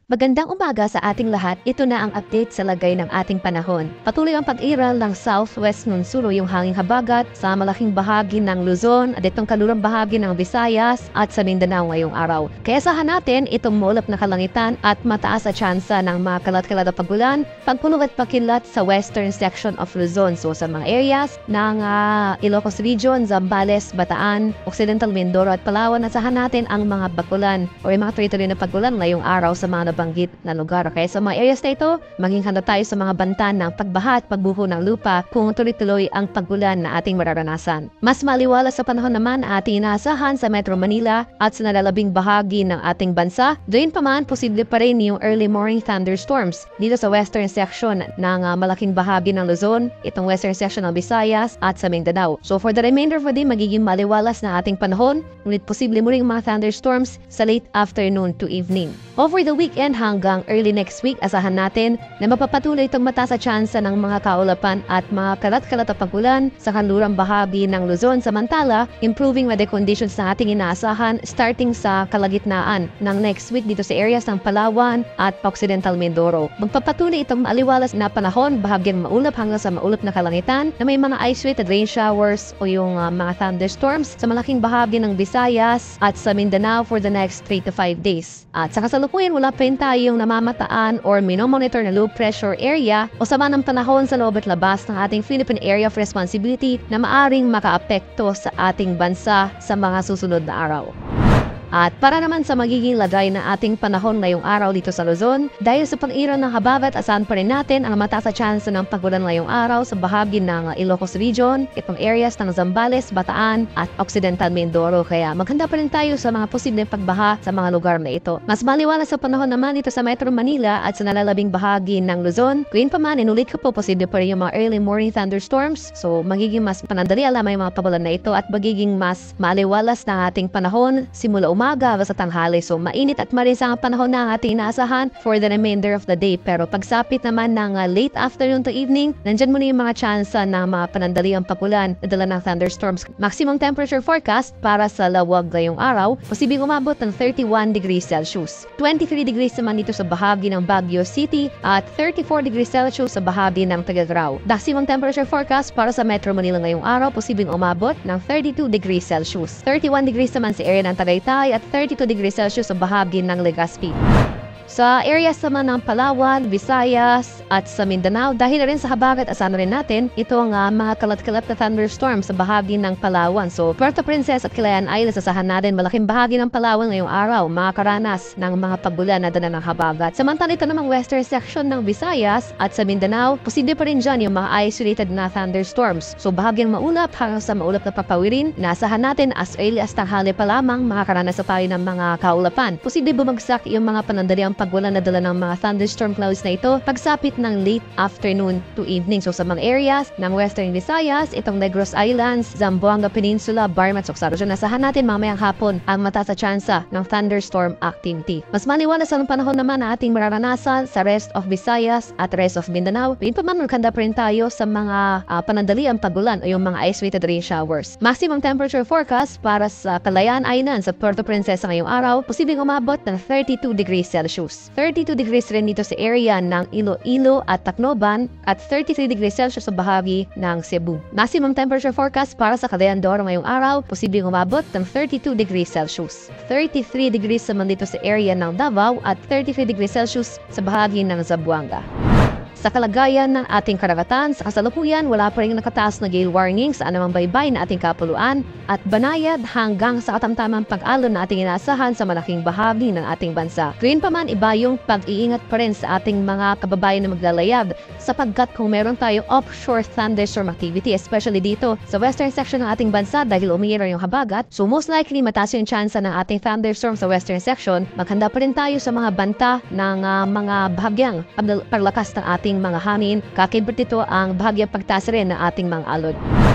Magandang umaga sa ating lahat. Ito na ang update sa lagay ng ating panahon. Patuloy ang pag-iral ng southwest monsoon yung hanging habagat sa malaking bahagi ng Luzon at itong kanlurang bahagi ng Visayas at sa Mindanao ngayong araw. Kaya sahan natin itong maulap na kalangitan at mataas sa tsansa ng mga kalat-kalat na pagulan, pagpulong at pakilat sa western section of Luzon. So sa mga areas ng Ilocos Region, Zambales, Bataan, Occidental Mindoro at Palawan, asahan natin ang mga bakulan o yung mga tuloy-tuloy na pagulan ngayong araw sa mga banggit na lugar. Kaya sa mga areas na ito, maging handa tayo sa mga banta ng pagbaha at pagbuho ng lupa kung tuloy-tuloy ang pagulan na ating mararanasan. Mas maliwala sa panahon naman ating inaasahan sa Metro Manila at sa nalalabing bahagi ng ating bansa. Doon pa man, posible pa rin yung early morning thunderstorms dito sa western section ng malaking bahagi ng Luzon, itong western section ng Visayas at sa Mindanao. So for the remainder of the day, magiging maliwalas na ating panahon, ngunit posible mo rin mga thunderstorms sa late afternoon to evening. Over the weekend hanggang early next week, asahan natin na mapapatuloy itong mataas sa tsansa ng mga kaulapan at mga kalat-kalat na pagulan sa kanlurang bahagi ng Luzon. Samantala, improving weather conditions na ating inaasahan starting sa kalagitnaan ng next week dito sa areas ng Palawan at Occidental Mindoro. Magpapatuloy itong maaliwalas na panahon, bahagyang maulap hanggang sa maulap na kalangitan na may mga isolated rain showers o yung mga thunderstorms sa malaking bahagi ng Visayas at sa Mindanao for the next 3 to 5 days. At sa kasalukuyan, wala pa rin tayong namamataan or minomonitor na low pressure area o sama ng panahon sa loob at labas ng ating Philippine Area of Responsibility na maaring makaapekto sa ating bansa sa mga susunod na araw. At para naman sa magiging lagay na ating panahon ngayong araw dito sa Luzon, dahil sa pag-iral ng habagat, asahan pa rin natin ang mataas na tsansa ng pagulan ngayong araw sa bahagi ng Ilocos Region, itong areas ng Zambales, Bataan at Occidental Mindoro. Kaya maghanda pa rin tayo sa mga posibleng pagbaha sa mga lugar na ito. Mas maliwanag sa panahon naman dito sa Metro Manila at sa nalalabing bahagi ng Luzon. Kung pa man, inulit ko po, posible pa rin yung mga early morning thunderstorms. So magiging mas panandali alam yung mga pagulan na ito at magiging mas maliwalas na ating panahon simula umaga sa tanghali. So mainit at marisang ang panahon na ang ating inaasahan for the remainder of the day. Pero pagsapit naman ng late afternoon to evening, nandyan muna yung mga tsansa ng mga panandaliang pagulan na dala ng thunderstorms. Maximum temperature forecast para sa lawag ngayong araw, posibleng umabot ng 31 degrees Celsius. 23 degrees naman dito sa bahagi ng Baguio City at 34 degrees Celsius sa bahagi ng Tagadraw. Maximum temperature forecast para sa Metro Manila ngayong araw, posibleng umabot ng 32 degrees Celsius. 31 degrees naman sa area ng Tagaytay at 32 degrees Celsius sa bahagi ng Legazpi. Sa areas naman ng Palawan, Visayas at sa Mindanao, dahil rin sa habagat, asahan rin natin itong mga kalat-kalat na thunderstorms sa bahagi ng Palawan. So, Puerto Princesa at Kilayan Islands, asahan natin malaking bahagi ng Palawan ngayong araw, makakaranas ng mga pagulan na dala ng habagat. Samantala ito namang western section ng Visayas at sa Mindanao, posible pa rin dyan yung mga isolated na thunderstorms. So, bahagyang maulap hanggang sa maulap na papawirin, naasahan natin as early as tanghali pa lamang makakaranas sa tayo ng mga kaulapan. Posible bumagsak yung mga panandaliang pagulan na dala ng mga thunderstorm clouds na ito pagsapit ng late afternoon to evening. So sa mga areas ng Western Visayas, itong Negros Islands, Zamboanga Peninsula, Barmat, Soxarojan, nasahan natin mamayang hapon ang mataas na tsansa ng thunderstorm activity. Mas maliwalas ang panahon naman na ating mararanasan sa rest of Visayas at rest of Mindanao. Pwede pa man magkanda pa rin tayo sa mga panandaliang pagulan o yung mga isolated rain showers. Maximum temperature forecast para sa Kalayaan Islands sa Puerto Princesa ngayong araw, posibleng umabot ng 32 degrees Celsius. 32 degrees rin dito sa area ng Iloilo at Tacloban at 33 degrees Celsius sa bahagi ng Cebu. Maximum temperature forecast para sa Cagayan de Oro ngayong araw, posibleng umabot ng 32 degrees Celsius. 33 degrees naman dito sa area ng Davao at 33 degrees Celsius sa bahagi ng Zamboanga. Sa kalagayan ng ating karagatan, sa kasalukuyan, wala pa rin nakataas na gale warning sa anumang baybay na ating kapuluan at banayad hanggang sa katamtamang pag-alon na ating inaasahan sa malaking bahagi ng ating bansa. Gayun pa man, iba yung pag-iingat pa rin sa ating mga kababayan na maglalayag sapagkat kung meron tayo offshore thunderstorm activity, especially dito sa western section ng ating bansa dahil umiira yung habagat, so most likely mataas yung tsansa ng ating thunderstorm sa western section, maghanda pa rin tayo sa mga banta ng mga bahagyang paglakas ng ating mga hangin, kakibot dito ang bahagyang pagtaas rin ng ating mga alon.